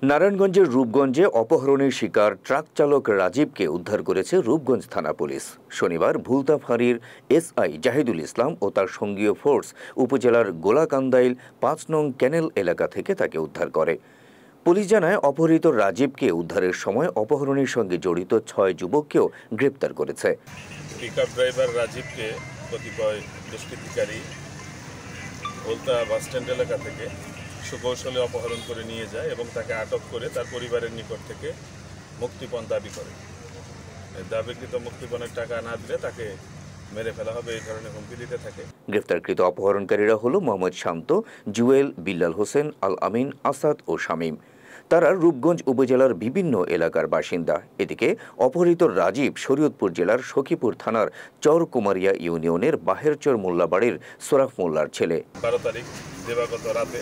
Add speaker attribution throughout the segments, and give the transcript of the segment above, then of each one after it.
Speaker 1: নারায়ণগঞ্জের রূপগঞ্জে অপহরণের শিকার ট্রাক চালক রাজীবকে উদ্ধার করেছে রূপগঞ্জ থানা পুলিশ। শনিবার ভুলতা ফাঁড়ির এসআই জাহিদুল ইসলাম ও তার সঙ্গীয় ফোর্স উপজেলার গোলাকান্দাইল ৫ নং ক্যানেল এলাকা থেকে তাকে উদ্ধার করে। পুলিশ জানায়, অপহৃত রাজীবকে উদ্ধারের সময় অপহরণের সঙ্গে জড়িত ৬ যুবককেও গ্রেপ্তার করেছে।
Speaker 2: পিকআপ ড্রাইভার রাজীবকে কতিপয় দুষ্কৃতিকারী ভুলতা বাসস্ট্যান্ড এলাকা থেকে সুকৌশলে অপহরণ করে নিয়ে যায় এবং তাকে আটক করে তার পরিবারের নিকট থেকে মুক্তিপণ দাবি করে। দাবিকৃত মুক্তিপণের টাকা না দিলে তাকে মেরে ফেলা হবে, এই ধরনের হুমকি দিতে থাকে।
Speaker 1: গ্রেফতারকৃত অপহরণকারীরা হল মোহাম্মদ শান্ত, জুয়েল, বিল্লাল হোসেন, আল আমিন, আসাদ ও শামীম। তারা রূপগঞ্জ উপজেলার বিভিন্ন এলাকার বাসিন্দা। এদিকে অপহৃত রাজীব শরীয়তপুর জেলার সখীপুর থানার চরকুমারিয়া ইউনিয়নের বাহেরচর মোল্লাবাড়ির সোরাফ মোল্লার ছেলে।
Speaker 2: 12 তারিখ দিবাগত রাতে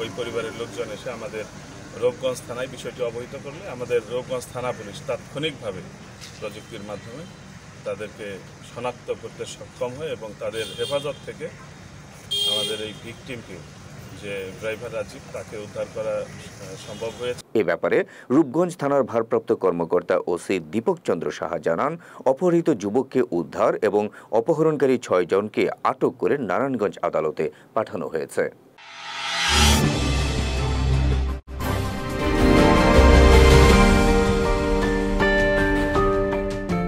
Speaker 2: ওই পরিবারের লোকজন এসে আমাদের রূপগঞ্জ থানায় বিষয়টি অবহিত করলে আমাদের রূপগঞ্জ থানা পুলিশ তাৎক্ষণিকভাবে প্রযুক্তির মাধ্যমে তাদেরকে শনাক্ত করতে সক্ষম হয় এবং তাদের হেফাজত থেকে আমাদের এই ভিকটিমকে, যে ড্রাইভার রাজীব, তাকে উদ্ধার করা সম্ভব হয়েছে।
Speaker 1: এ ব্যাপারে রূপগঞ্জ থানার ভারপ্রাপ্ত কর্মকর্তা ওসি দীপক চন্দ্র সাহা জানান, অপহৃত যুবককে উদ্ধার এবং অপহরণকারী ৬ জনকে আটক করে নারায়ণগঞ্জ আদালতে পাঠানো হয়েছে।